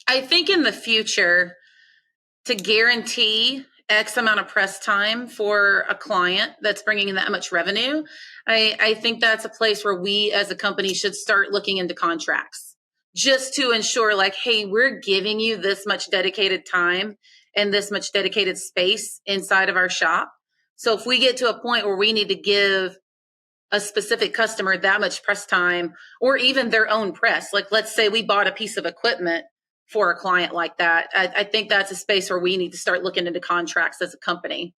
I think in the future, to guarantee X amount of press time for a client that's bringing in that much revenue, I think that's a place where we as a company should start looking into contracts just to ensure, like, hey, we're giving you this much dedicated time and this much dedicated space inside of our shop. So if we get to a point where we need to give a specific customer that much press time or even their own press, like let's say we bought a piece of equipment for a client like that, I think that's a space where we need to start looking into contracts as a company.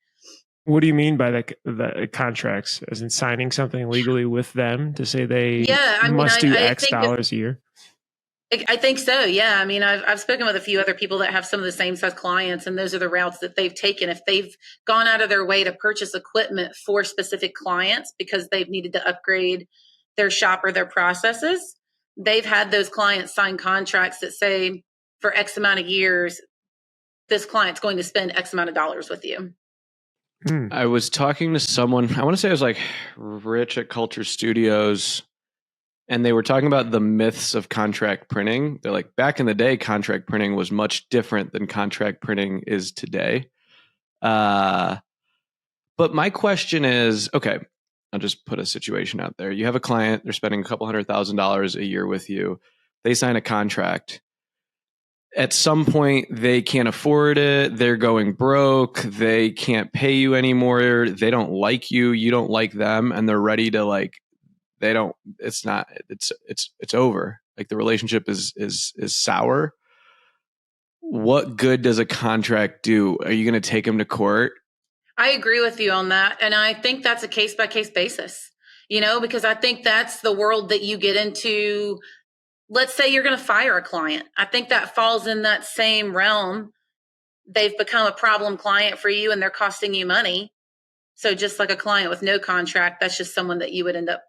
What do you mean by the contracts? As in signing something legally with them to say they must do X dollars a year? I think so. Yeah. I mean, I've spoken with a few other people that have some of the same size clients, and those are the routes that they've taken. If they've gone out of their way to purchase equipment for specific clients because they've needed to upgrade their shop or their processes, they've had those clients sign contracts that say for X amount of years, this client's going to spend X amount of dollars with you. I was talking to someone, I want to say it was like Rich at Culture Studios, and they were talking about the myths of contract printing. They're like, back in the day, contract printing was much different than contract printing is today. But my question is, okay, I'll just put a situation out there. You have a client, they're spending a couple $100,000 a year with you. They sign a contract. At some point, they can't afford it. They're going broke. They can't pay you anymore. They don't like you. You don't like them. And they're ready to it's over. Like the relationship is sour. What good does a contract do? Are you going to take them to court? I agree with you on that. And I think that's a case by case basis, because I think that's the world that you get into. Let's say you're going to fire a client. I think that falls in that same realm. They've become a problem client for you and they're costing you money. So just like a client with no contract, that's just someone that you would end up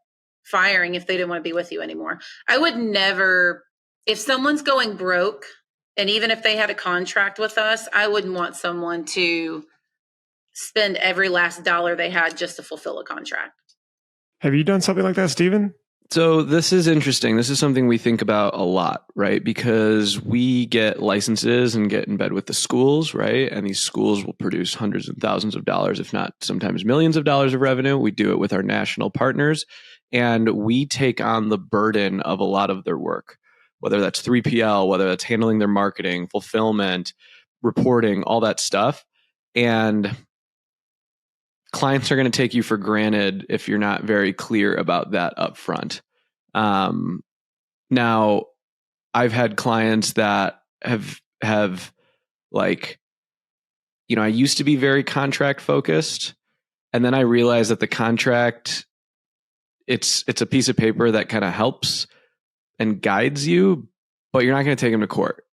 firing if they didn't want to be with you anymore. I would never, if someone's going broke, and even if they had a contract with us, I wouldn't want someone to spend every last dollar they had just to fulfill a contract. Have you done something like that, Stephen? So this is interesting. This is something we think about a lot, right? Because we get licenses and get in bed with the schools, right? And these schools will produce hundreds and thousands of dollars, if not sometimes millions of dollars of revenue. We do it with our national partners, and we take on the burden of a lot of their work, whether that's 3PL, whether that's handling their marketing, fulfillment, reporting, all that stuff. And clients are going to take you for granted if you're not very clear about that up front. Now, I've had clients that have like, I used to be very contract focused, and then I realized that the contract, it's a piece of paper that kind of helps and guides you, but you're not going to take them to court.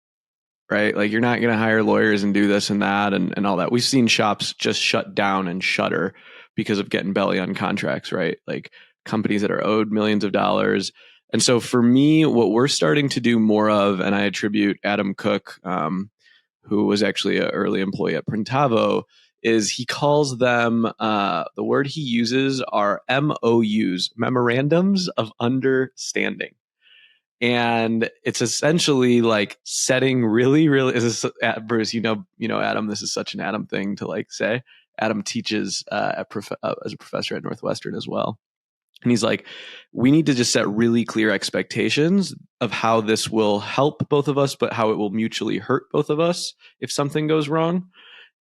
Right? Like you're not going to hire lawyers and do this and that and all that. We've seen shops just shut down and shutter because of getting belly on contracts, right? Like companies that are owed millions of dollars. And so for me, what we're starting to do more of, and I attribute Adam Cook, who was actually an early employee at Printavo, is he calls them, the word he uses are MOUs, memorandums of understanding. And it's essentially like setting really, Bruce, Adam, this is such an Adam thing to like say. Adam teaches as a professor at Northwestern as well. And he's like, we need to just set really clear expectations of how this will help both of us, but how it will mutually hurt both of us if something goes wrong.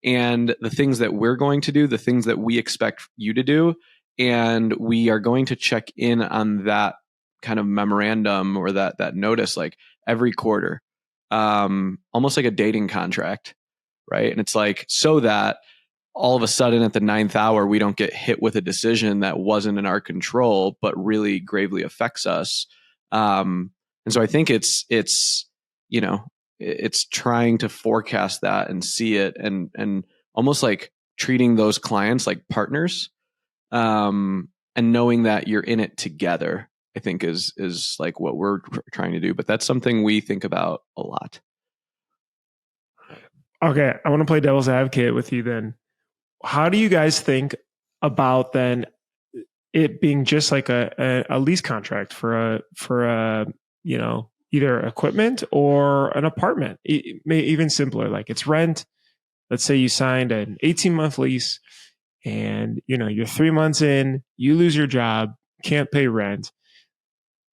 And the things that we're going to do, the things that we expect you to do. And we are going to check in on that kind of memorandum or that notice like every quarter, almost like a dating contract, right? And it's like, so that all of a sudden at the 9th hour, we don't get hit with a decision that wasn't in our control, but really gravely affects us. And so I think it's trying to forecast that and see it and almost like treating those clients like partners, and knowing that you're in it together, I think is like what we're trying to do. But that's something we think about a lot. Okay. I want to play devil's advocate with you then. How do you guys think about then it being just like a lease contract for a either equipment or an apartment, even simpler, like it's rent. Let's say you signed an 18-month lease and you're 3 months in, you lose your job, can't pay rent.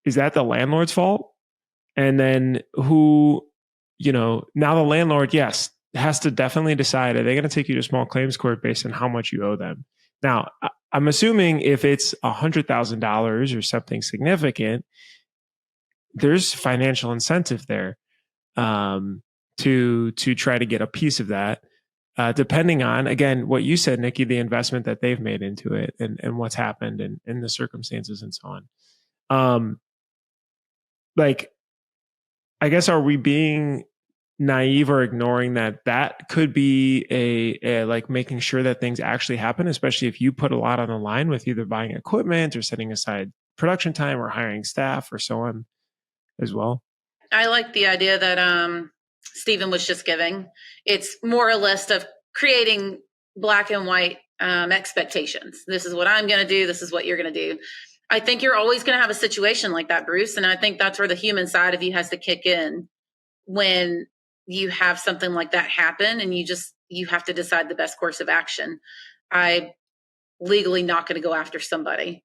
Is that the landlord's fault? And then who, now the landlord, yes, has to definitely decide, are they going to take you to small claims court based on how much you owe them? Now, I'm assuming if it's $100,000 or something significant, there's financial incentive there to try to get a piece of that, depending on, again, what you said, Nikki, the investment that they've made into it and what's happened and the circumstances and so on. Like, I guess, are we being naive or ignoring that could be a like making sure that things actually happen, especially if you put a lot on the line with either buying equipment or setting aside production time or hiring staff or so on as well? I like the idea that Stephen was just giving. It's more or less of creating black and white expectations. This is what I'm going to do. This is what you're going to do. I think you're always going to have a situation like that, Bruce. And I think that's where the human side of you has to kick in when you have something like that happen, and you have to decide the best course of action. I legally not going to go after somebody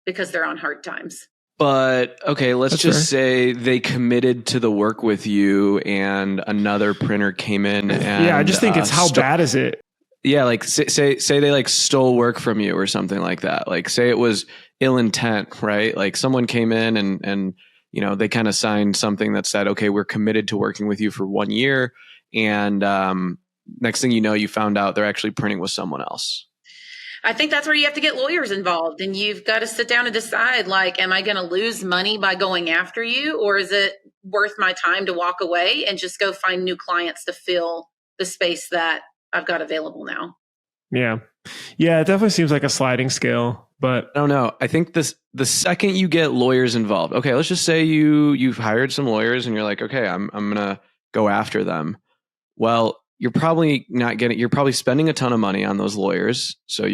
because they're on hard times. But okay, let's just say they committed to the work with you and another printer came in and I just think it's how bad is it? Yeah, like say they like stole work from you or something like that. Like say it was ill intent, right? Like someone came in and they kind of signed something that said, okay, we're committed to working with you for 1 year. And next thing you know, you found out they're actually printing with someone else. I think that's where you have to get lawyers involved, and you've got to sit down and decide, like, am I going to lose money by going after you, or is it worth my time to walk away and just go find new clients to fill the space that I've got available now? Yeah. Yeah, it definitely seems like a sliding scale, but I don't know. I think the second you get lawyers involved, okay, let's just say you've hired some lawyers and you're like, okay, I'm going to go after them. Well, you're probably spending a ton of money on those lawyers. So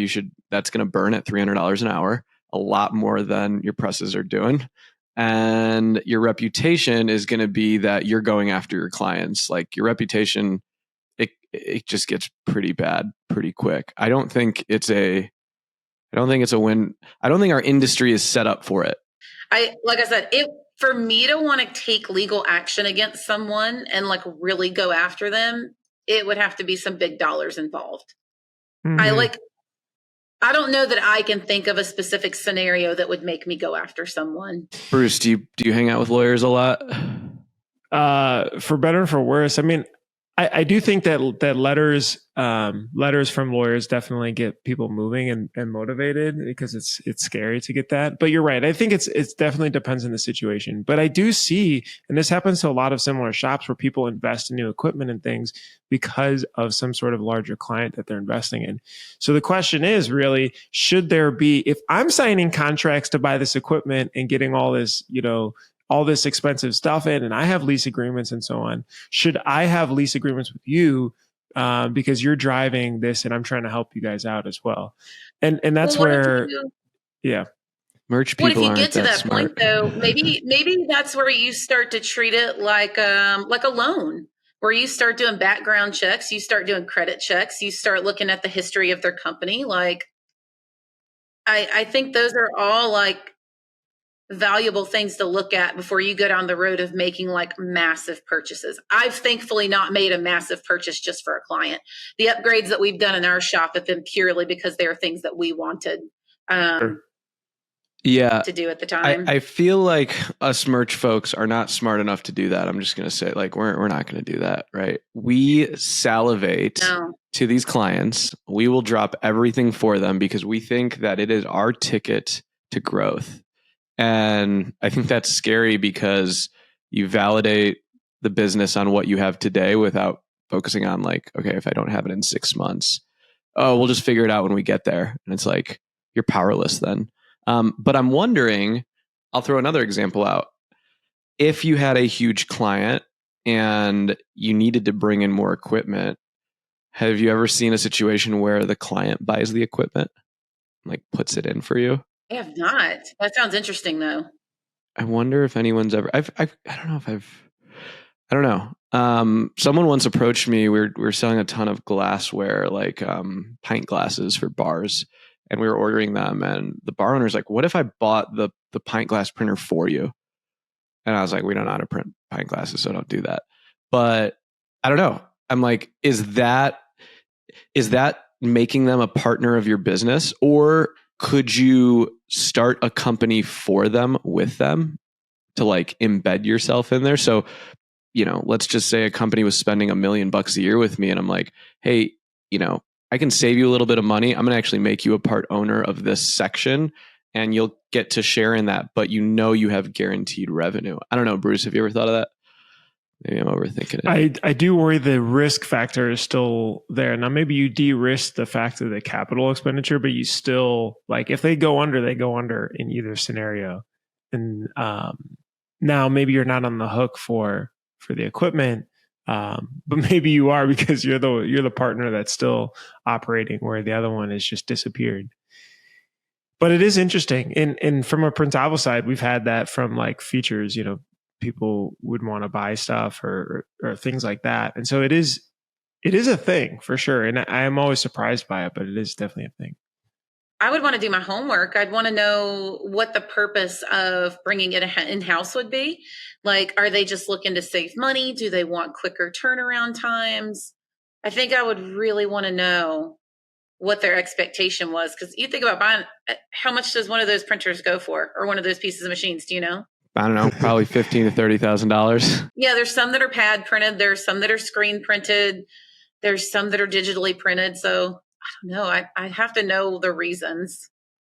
that's going to burn at $300 an hour, a lot more than your presses are doing. And your reputation is going to be that you're going after your clients. Like your reputation, it just gets pretty bad pretty quick. I don't think it's a win. I don't think our industry is set up for it. Like I said, for me to want to take legal action against someone and like really go after them, it would have to be some big dollars involved. Mm-hmm. I don't know that I can think of a specific scenario that would make me go after someone. Bruce, do you hang out with lawyers a lot? For better or for worse. I mean, I do think that letters from lawyers definitely get people moving and motivated, because it's scary to get that. But you're right. I think it's definitely depends on the situation. But I do see, and this happens to a lot of similar shops, where people invest in new equipment and things because of some sort of larger client that they're investing in. So the question is really, should there be, if I'm signing contracts to buy this equipment and getting all this, all this expensive stuff in, and I have lease agreements and so on, should I have lease agreements with you because you're driving this and I'm trying to help you guys out as well? And that's where, merch people. What if you get to that smart. point though? Maybe that's where you start to treat it like a loan, where you start doing background checks, you start doing credit checks, you start looking at the history of their company. Like, I think those are all like valuable things to look at before you go down the road of making like massive purchases. I've thankfully not made a massive purchase just for a client. The upgrades that we've done in our shop have been purely because they are things that we wanted to do at the time. I feel like us merch folks are not smart enough to do that. I'm just going to say, like, we're not going to do that, right? We salivate to these clients. We will drop everything for them because we think that it is our ticket to growth. And I think that's scary because you validate the business on what you have today without focusing on, like, okay, if I don't have it in 6 months, we'll just figure it out when we get there. And it's like, you're powerless then. But I'm wondering, I'll throw another example out. If you had a huge client and you needed to bring in more equipment, have you ever seen a situation where the client buys the equipment, like puts it in for you? I have not. That sounds interesting though. I wonder if anyone's ever. I don't know if I don't know. Someone once approached me. We were selling a ton of glassware, like pint glasses for bars, and we were ordering them. And the bar owner's like, "What if I bought the pint glass printer for you?" And I was like, "We don't know how to print pint glasses, so don't do that." But I don't know. I'm like, is that making them a partner of your business, or could you start a company for them with them to like embed yourself in there? So, let's just say a company was spending $1 million a year with me, and I'm like, hey, I can save you a little bit of money. I'm going to actually make you a part owner of this section, and you'll get to share in that, but you have guaranteed revenue. I don't know, Bruce, have you ever thought of that? Maybe I'm overthinking it. I do worry the risk factor is still there. Now, maybe you de-risk the fact of the capital expenditure, but you still, like, if they go under, they go under in either scenario. And now maybe you're not on the hook for the equipment, but maybe you are because you're the partner that's still operating, where the other one has just disappeared. But it is interesting. And from a Printavo side, we've had that from like features, people would want to buy stuff or things like that. And so it is a thing for sure. And I am always surprised by it, but it is definitely a thing. I would want to do my homework. I'd want to know what the purpose of bringing it in-house would be. Like, are they just looking to save money? Do they want quicker turnaround times? I think I would really want to know what their expectation was. Because you think about buying, how much does one of those printers go for, or one of those pieces of machines? Do you know? I don't know, probably $15,000 to $30,000. Yeah, there's some that are pad printed. There's some that are screen printed. There's some that are digitally printed. So I don't know. I have to know the reasons.